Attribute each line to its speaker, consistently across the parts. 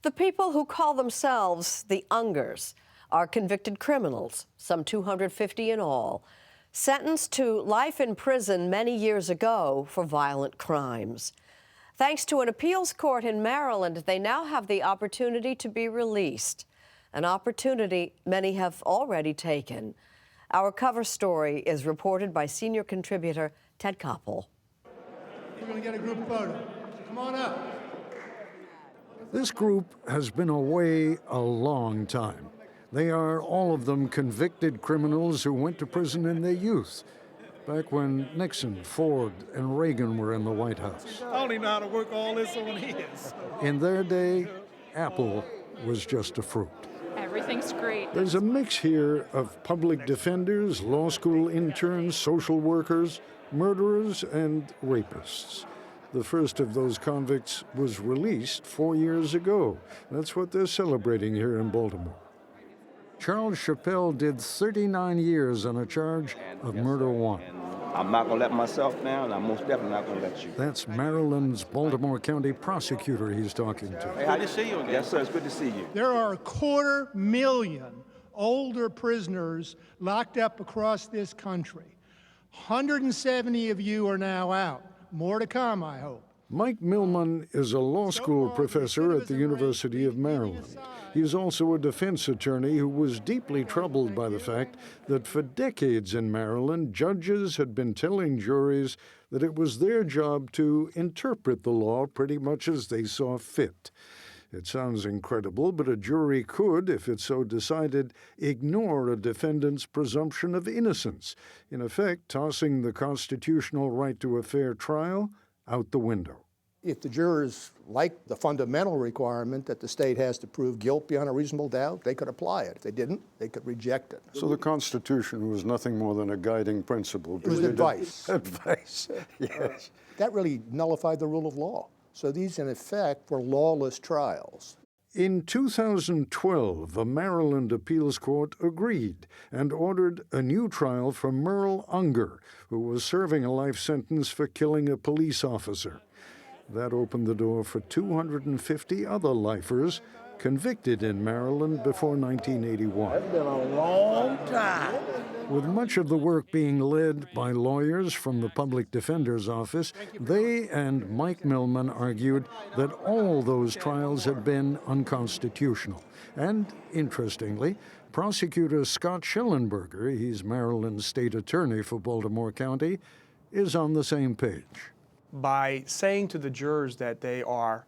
Speaker 1: The people who call themselves the Ungers are convicted criminals, some 250 in all, sentenced to life in prison many years ago for violent crimes. Thanks to an appeals court in Maryland, they now have the opportunity to be released, an opportunity many have already taken. Our cover story is reported by senior contributor Ted Koppel.
Speaker 2: We're going to get a group photo. Come on up.
Speaker 3: This group has been away a long time. They are all of them convicted criminals who went to prison in their youth, back when Nixon, Ford, and Reagan were in the White House.
Speaker 4: I don't even know how to work all this on his.
Speaker 3: In their day, apple was just a fruit.
Speaker 5: Everything's great.
Speaker 3: There's a mix here of public defenders, law school interns, social workers, murderers, and rapists. The first of those convicts was released 4 years ago. That's what they're celebrating here in Baltimore. Charles Chappelle did 39 years on a charge of murder one.
Speaker 6: I'm not going to let myself down. I'm most definitely not going to let you.
Speaker 3: That's Maryland's Baltimore County prosecutor he's talking to.
Speaker 6: Hey, how to see you again? Yes, sir. It's good to see you.
Speaker 2: There are 250,000 older prisoners locked up across this country. 170 of you are now out. More to come, I hope.
Speaker 3: Mike Millman is a law school professor at the University of Maryland. He is also a defense attorney who was deeply troubled by the fact that for decades in Maryland, judges had been telling juries that it was their job to interpret the law pretty much as they saw fit. It sounds incredible, but a jury could, if it so decided, ignore a defendant's presumption of innocence, in effect tossing the constitutional right to a fair trial out the window.
Speaker 7: If the jurors liked the fundamental requirement that the state has to prove guilt beyond a reasonable doubt, they could apply it. If they didn't, they could reject it.
Speaker 3: So the Constitution was nothing more than a guiding principle.
Speaker 7: It was advice.
Speaker 3: Advice, yes.
Speaker 7: That really nullified the rule of law. So these, in effect, were lawless trials.
Speaker 3: In 2012, the Maryland Appeals Court agreed and ordered a new trial for Merle Unger, who was serving a life sentence for killing a police officer. That opened the door for 250 other lifers convicted in Maryland before 1981.
Speaker 8: That's been a long time.
Speaker 3: With much of the work being led by lawyers from the Public Defender's Office, they and Mike Millman argued that all those trials had been unconstitutional. And, interestingly, prosecutor Scott Schellenberger, he's Maryland's state attorney for Baltimore County, is on the same page.
Speaker 4: By saying to the jurors that they are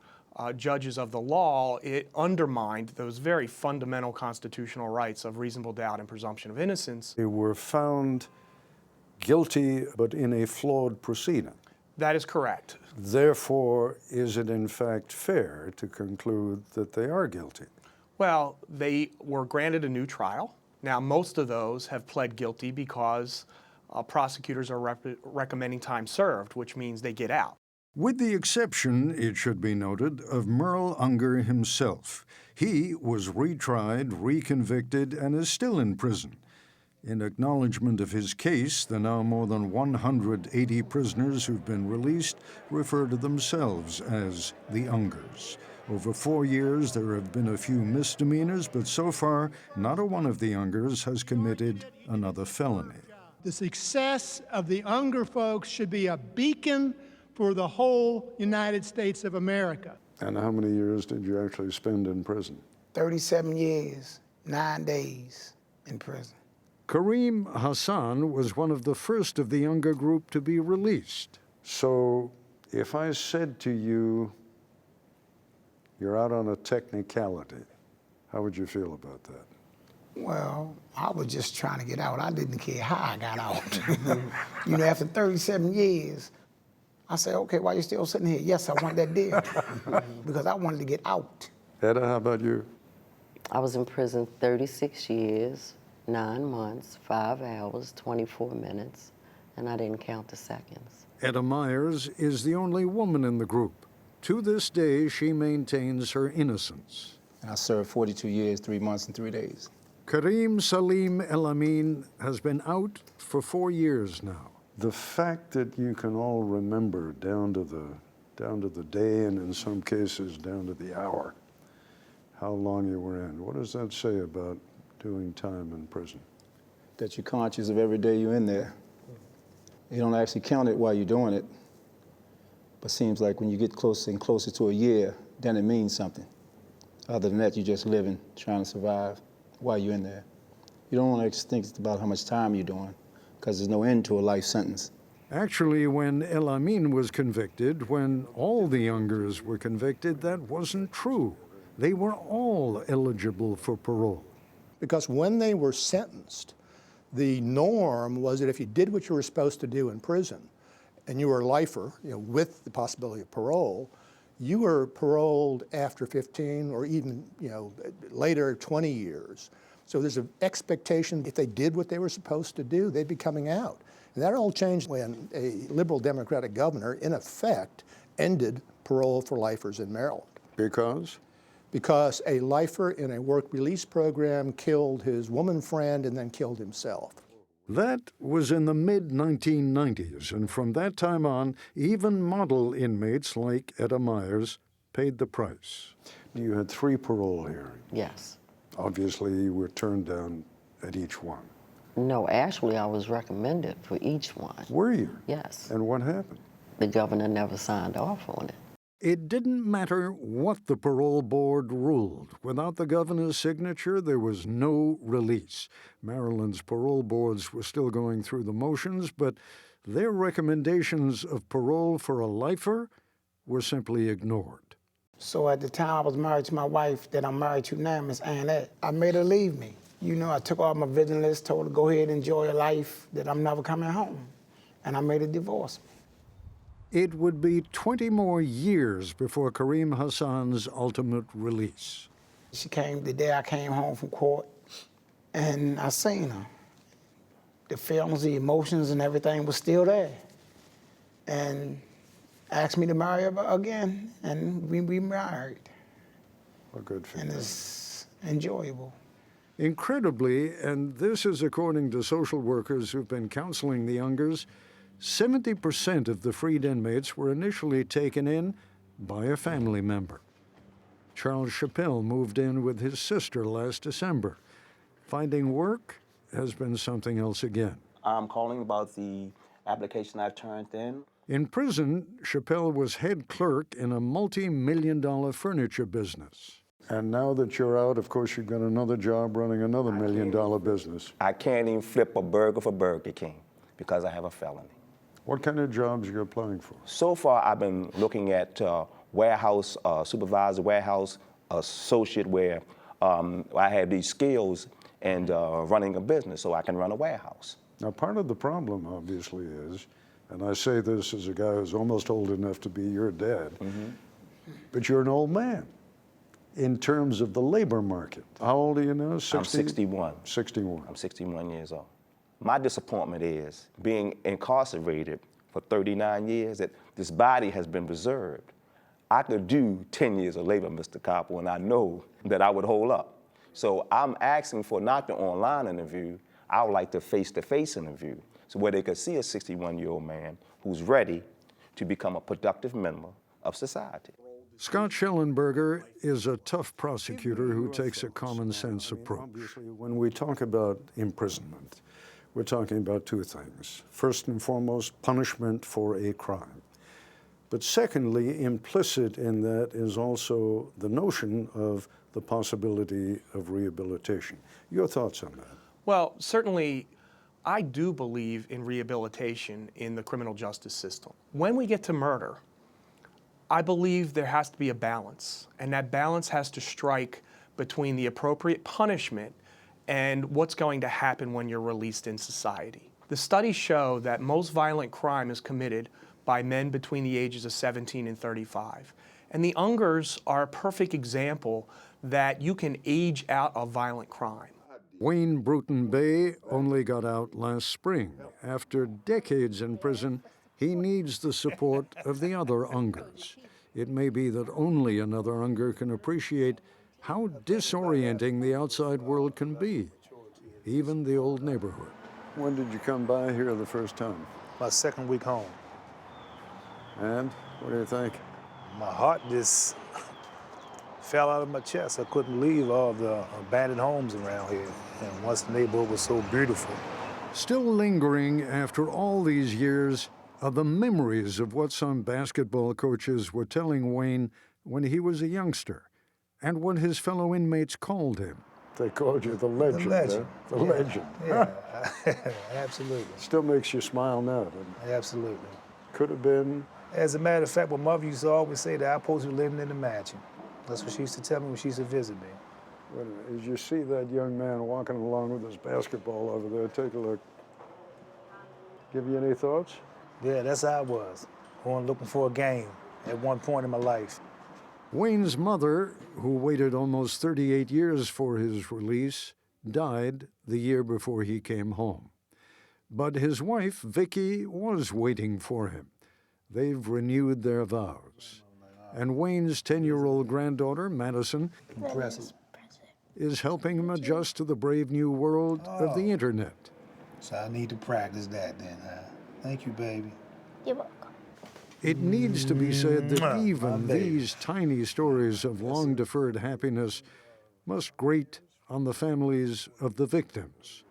Speaker 4: judges of the law, it undermined those very fundamental constitutional rights of reasonable doubt and presumption of innocence.
Speaker 3: They were found guilty, but in a flawed proceeding.
Speaker 4: That is correct.
Speaker 3: Therefore, is it in fact fair to conclude that they are guilty?
Speaker 4: Well, they were granted a new trial. Now, most of those have pled guilty because prosecutors are recommending time served, which means they get out.
Speaker 3: With the exception, it should be noted, of Merle Unger himself. He was retried, reconvicted, and is still in prison. In acknowledgement of his case, the now more than 180 prisoners who've been released refer to themselves as the Ungers. Over 4 years, there have been a few misdemeanors, but so far, not a one of the Ungers has committed another felony.
Speaker 2: The success of the Unger folks should be a beacon for the whole United States of America.
Speaker 3: And how many years did you actually spend in prison?
Speaker 8: 37 years, 9 days in prison.
Speaker 3: Kareem Hassan was one of the first of the Unger group to be released. So if I said to you, you're out on a technicality, how would you feel about that?
Speaker 8: Well, I was just trying to get out. I didn't care how I got out. You know, after 37 years, I said, okay, why are you still sitting here? Yes, I want that deal because I wanted to get out.
Speaker 3: Etta, how about you?
Speaker 9: I was in prison 36 years, 9 months, 5 hours, 24 minutes, and I didn't count the seconds.
Speaker 3: Etta Meyers is the only woman in the group. To this day, she maintains her innocence.
Speaker 10: And I served 42 years, 3 months, and 3 days.
Speaker 3: Kareem Salim El Amin has been out for 4 years now. The fact that you can all remember down to the day, and in some cases down to the hour, how long you were in. What does that say about doing time in prison?
Speaker 10: That you're conscious of every day you're in there. You don't actually count it while you're doing it, but seems like when you get closer and closer to a year, then it means something. Other than that, you're just living, trying to survive while you're in there. You don't want to think about how much time you're doing, because there's no end to a life sentence.
Speaker 3: Actually, when El Amin was convicted, when all the Ungers were convicted, that wasn't true. They were all eligible for parole.
Speaker 7: Because when they were sentenced, the norm was that if you did what you were supposed to do in prison, and you were a lifer, with the possibility of parole, you were paroled after 15 or even, later 20 years. So there's an expectation if they did what they were supposed to do, they'd be coming out. And that all changed when a liberal Democratic governor, in effect, ended parole for lifers in Maryland.
Speaker 3: Because?
Speaker 7: Because a lifer in a work release program killed his woman friend and then killed himself.
Speaker 3: That was in the mid-1990s, and from that time on, even model inmates like Etta Meyers paid the price. You had 3 parole hearings.
Speaker 9: Yes.
Speaker 3: Obviously, you were turned down at each one.
Speaker 9: No, actually, I was recommended for each one.
Speaker 3: Were you?
Speaker 9: Yes.
Speaker 3: And what happened?
Speaker 9: The governor never signed off on it.
Speaker 3: It didn't matter what the parole board ruled. Without the governor's signature, there was no release. Maryland's parole boards were still going through the motions, but their recommendations of parole for a lifer were simply ignored.
Speaker 8: So at the time I was married to my wife that I'm married to now, Miss Annette, I made her leave me. I took off my visiting list, told her to go ahead and enjoy a life, that I'm never coming home. And I made her divorce me.
Speaker 3: It would be 20 more years before Kareem Hassan's ultimate release.
Speaker 8: She came the day I came home from court, and I seen her. The feelings, the emotions, and everything was still there. And asked me to marry her again, and we married.
Speaker 3: Well, good for you.
Speaker 8: And it's enjoyable.
Speaker 3: Incredibly, and this is according to social workers who've been counseling the Ungers, 70% of the freed inmates were initially taken in by a family member. Charles Chappelle moved in with his sister last December. Finding work has been something else again.
Speaker 6: I'm calling about the application I turned in.
Speaker 3: In prison, Chappelle was head clerk in a multi-million-dollar furniture business. And now that you're out, of course, you've got another job running another million-dollar business.
Speaker 6: I can't even flip a burger for Burger King because I have a felony.
Speaker 3: What kind of jobs are you applying for?
Speaker 6: So far, I've been looking at warehouse supervisor, warehouse associate, where I have these skills and running a business, so I can run a warehouse.
Speaker 3: Now, part of the problem, obviously, is, and I say this as a guy who's almost old enough to be your dad, but you're an old man in terms of the labor market. How old are you now? 60?
Speaker 6: I'm 61.
Speaker 3: 61.
Speaker 6: I'm 61 years old. My disappointment is being incarcerated for 39 years, that this body has been preserved. I could do 10 years of labor, Mr. Koppel, and I know that I would hold up. So I'm asking for not the online interview, I would like the face-to-face interview, so where they could see a 61-year-old man who's ready to become a productive member of society.
Speaker 3: Scott Schellenberger is a tough prosecutor who takes a common-sense approach. When we talk about imprisonment, we're talking about 2 things. First and foremost, punishment for a crime. But secondly, implicit in that is also the notion of the possibility of rehabilitation. Your thoughts on that?
Speaker 4: Well, certainly, I do believe in rehabilitation in the criminal justice system. When we get to murder, I believe there has to be a balance, and that balance has to strike between the appropriate punishment and what's going to happen when you're released in society. The studies show that most violent crime is committed by men between the ages of 17 and 35. And the Ungers are a perfect example that you can age out of violent crime.
Speaker 3: Wayne Bruton Bay only got out last spring. After decades in prison, he needs the support of the other Ungers. It may be that only another Unger can appreciate how disorienting the outside world can be, even the old neighborhood. When did you come by here the first time?
Speaker 5: My second week home.
Speaker 3: And what do you think?
Speaker 5: My heart just fell out of my chest. I couldn't believe all the abandoned homes around here. And once the neighborhood was so beautiful.
Speaker 3: Still lingering after all these years are the memories of what some basketball coaches were telling Wayne when he was a youngster and what his fellow inmates called him.
Speaker 11: They called you the legend.
Speaker 5: The legend.
Speaker 11: Huh? The legend.
Speaker 5: Yeah, absolutely.
Speaker 11: Still makes you smile now, doesn't it?
Speaker 5: Absolutely.
Speaker 11: Could have been.
Speaker 5: As a matter of fact, my mother used to always say that I supposed to be living in the mansion. That's what she used to tell me when she used to visit me.
Speaker 11: Wait a minute. As you see that young man walking along with his basketball over there, take a look. Give you any thoughts?
Speaker 5: Yeah, that's how I was. Going looking for a game at one point in my life.
Speaker 3: Wayne's mother, who waited almost 38 years for his release, died the year before he came home. But his wife, Vicky, was waiting for him. They've renewed their vows. And Wayne's 10-year-old granddaughter, Madison, is helping him adjust to the brave new world of the internet.
Speaker 5: So I need to practice that then, huh? Thank you, baby.
Speaker 12: You're welcome.
Speaker 3: It needs to be said that even these tiny stories of long-deferred happiness must grate on the families of the victims.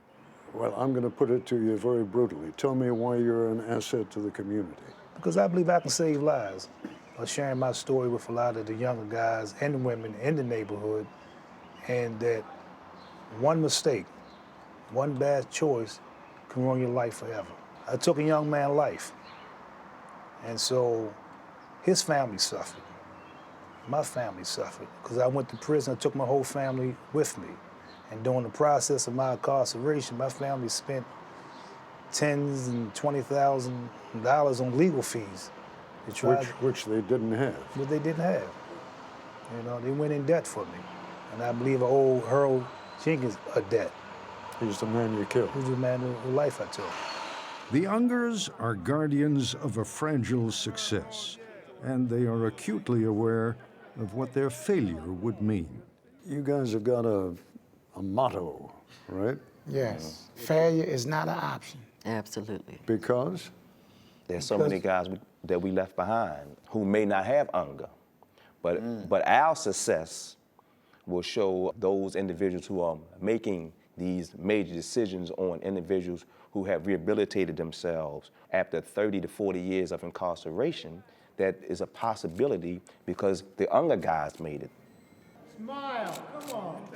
Speaker 11: Well, I'm going to put it to you very brutally. Tell me why you're an asset to the community.
Speaker 5: Because I believe I can save lives by sharing my story with a lot of the younger guys and the women in the neighborhood, and that one mistake, one bad choice can ruin your life forever. I took a young man's life, and so his family suffered. My family suffered because I went to prison. I took my whole family with me. And during the process of my incarceration, my family spent $10,000 and $20,000 on legal fees.
Speaker 11: Which they didn't have.
Speaker 5: But they didn't have. You know, they went in debt for me. And I believe I owe Harold Jenkins a debt.
Speaker 11: He's the man you killed.
Speaker 5: He's the man whose life I took.
Speaker 3: The Ungers are guardians of a fragile success, and they are acutely aware of what their failure would mean.
Speaker 11: You guys have got a motto, right?
Speaker 8: Yes. Failure is not an option.
Speaker 9: Absolutely.
Speaker 11: Because?
Speaker 6: There's so many guys that we left behind who may not have Unger, but our success will show those individuals who are making these major decisions on individuals who have rehabilitated themselves after 30 to 40 years of incarceration. That is a possibility because the Unger guys made it.
Speaker 2: Smile, come on.